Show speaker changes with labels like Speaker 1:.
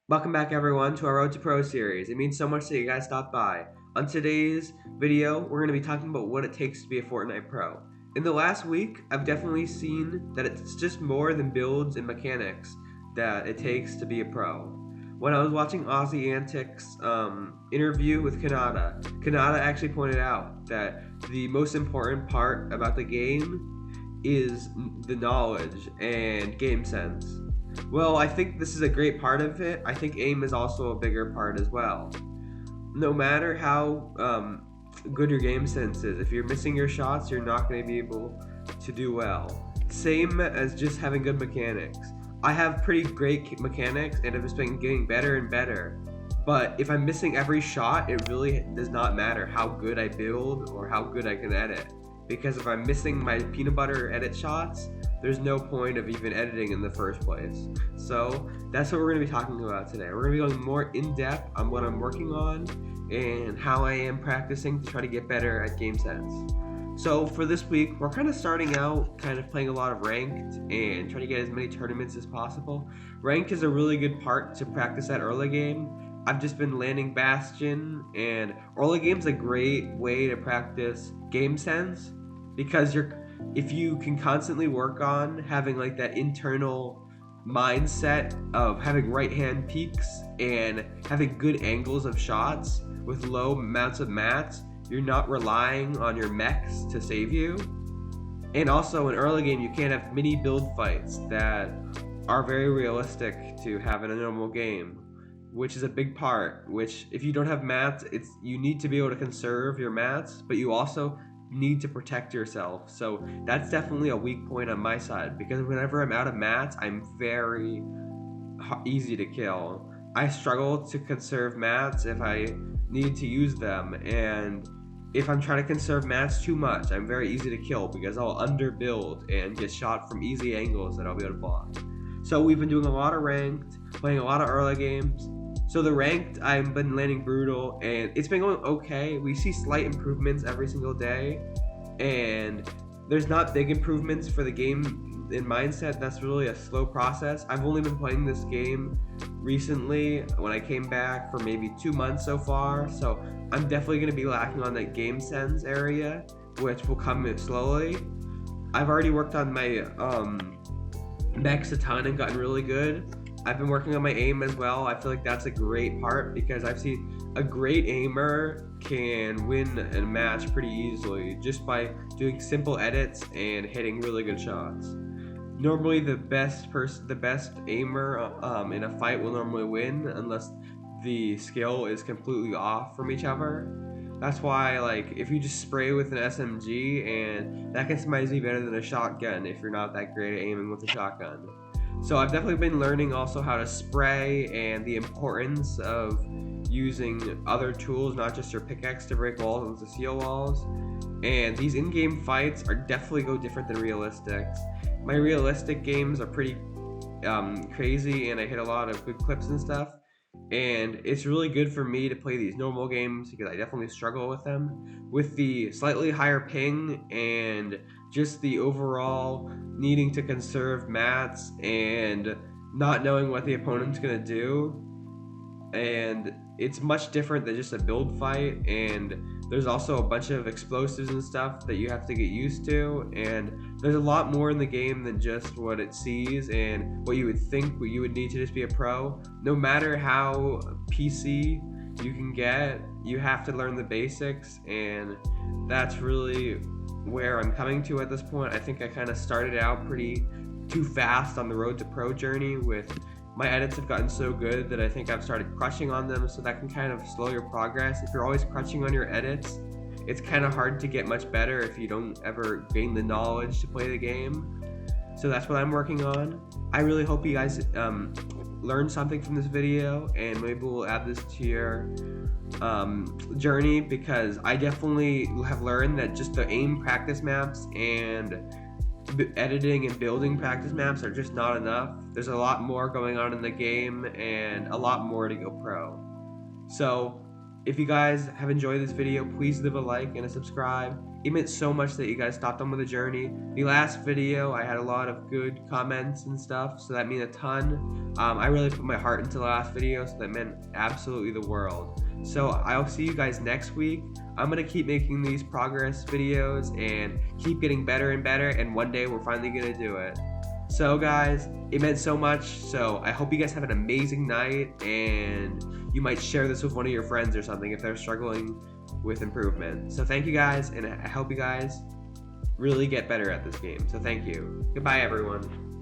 Speaker 1: Welcome back everyone to our Road to Pro series. It means so much that you guys stopped by. On today's video, we're going to be talking about what it takes to be a Fortnite pro. In the last week, I've definitely seen that it's just more than builds and mechanics that it takes to be a pro. When I was watching Aussie Antics interview with Kanata actually pointed out that the most important part about the game is the knowledge and game sense. Well, I think this is a great part of it. I think aim is also a bigger part as well. No matter how good your game sense is, if you're missing your shots, you're not going to be able to do well. Same as just having good mechanics. I have pretty great mechanics and I've just been getting better and better. But if I'm missing every shot, it really does not matter how good I build or how good I can edit. Because if I'm missing my peanut butter edit shots, there's no point of even editing in the first place. So that's what we're going to be talking about today. We're going to be going more in depth on what I'm working on and how I am practicing to try to get better at game sense. So for this week, we're kind of starting out kind of playing a lot of ranked and trying to get as many tournaments as possible. Ranked is a really good part to practice at early game. I've just been landing Bastion, and early game's a great way to practice game sense because if you can constantly work on having like that internal mindset of having right hand peaks and having good angles of shots with low amounts of mats, you're not relying on your mechs to save you. And also in early game, you can't have mini build fights that are very realistic to have in a normal game, which is a big part. Which if you don't have mats, you need to be able to conserve your mats, but you also need to protect yourself. So that's definitely a weak point on my side because whenever I'm out of mats, I'm very easy to kill. I struggle to conserve mats if I need to use them, and if I'm trying to conserve mats too much, I'm very easy to kill because I'll underbuild and get shot from easy angles that I'll be able to block. So we've been doing a lot of ranked, playing a lot of early games. So the ranked, I've been landing brutal, and it's been going okay. We see slight improvements every single day, and there's not big improvements for the game in mindset. That's really a slow process. I've only been playing this game recently when I came back for maybe 2 months so far, so I'm definitely going to be lacking on that game sense area, which will come slowly. I've already worked on my mechs a ton and gotten really good. I've been working on my aim as well. I feel like that's a great part because I've seen a great aimer can win a match pretty easily just by doing simple edits and hitting really good shots. Normally, the best aimer in a fight will normally win unless the skill is completely off from each other. That's why, like, if you just spray with an SMG, and that can sometimes be better than a shotgun if you're not that great at aiming with a shotgun. So I've definitely been learning also how to spray and the importance of using other tools, not just your pickaxe to break walls and to seal walls. And these in-game fights are definitely go different than realistic. My realistic games are pretty crazy, and I hit a lot of good clips and stuff. And it's really good for me to play these normal games because I definitely struggle with them. With the slightly higher ping and just the overall needing to conserve mats and not knowing what the opponent's going to do. And it's much different than just a build fight, and there's also a bunch of explosives and stuff that you have to get used to, and there's a lot more in the game than just what it sees and what you would think what you would need to just be a pro. No matter how PC you can get, you have to learn the basics, and that's really where I'm coming to at this point. I think I kind of started out pretty too fast on the road to pro journey. With my edits have gotten so good that I think I've started crushing on them, so that can kind of slow your progress. If you're always crushing on your edits, it's kind of hard to get much better if you don't ever gain the knowledge to play the game. So that's what I'm working on. I really hope you guys learned something from this video, and maybe we'll add this to your journey, because I definitely have learned that just the aim practice maps and editing and building practice maps are just not enough. There's a lot more going on in the game and a lot more to go pro. So If you guys have enjoyed this video, please leave a like and a subscribe. It meant so much that you guys stopped on with the journey. The last video, I had a lot of good comments and stuff, so that meant a ton. I really put my heart into the last video, so that meant absolutely the world. So I'll see you guys next week. I'm gonna keep making these progress videos and keep getting better and better, and one day we're finally gonna do it. So guys, it meant so much, so I hope you guys have an amazing night, and you might share this with one of your friends or something if they're struggling with improvement. So thank you guys, and I hope you guys really get better at this game. So thank you. Goodbye, everyone.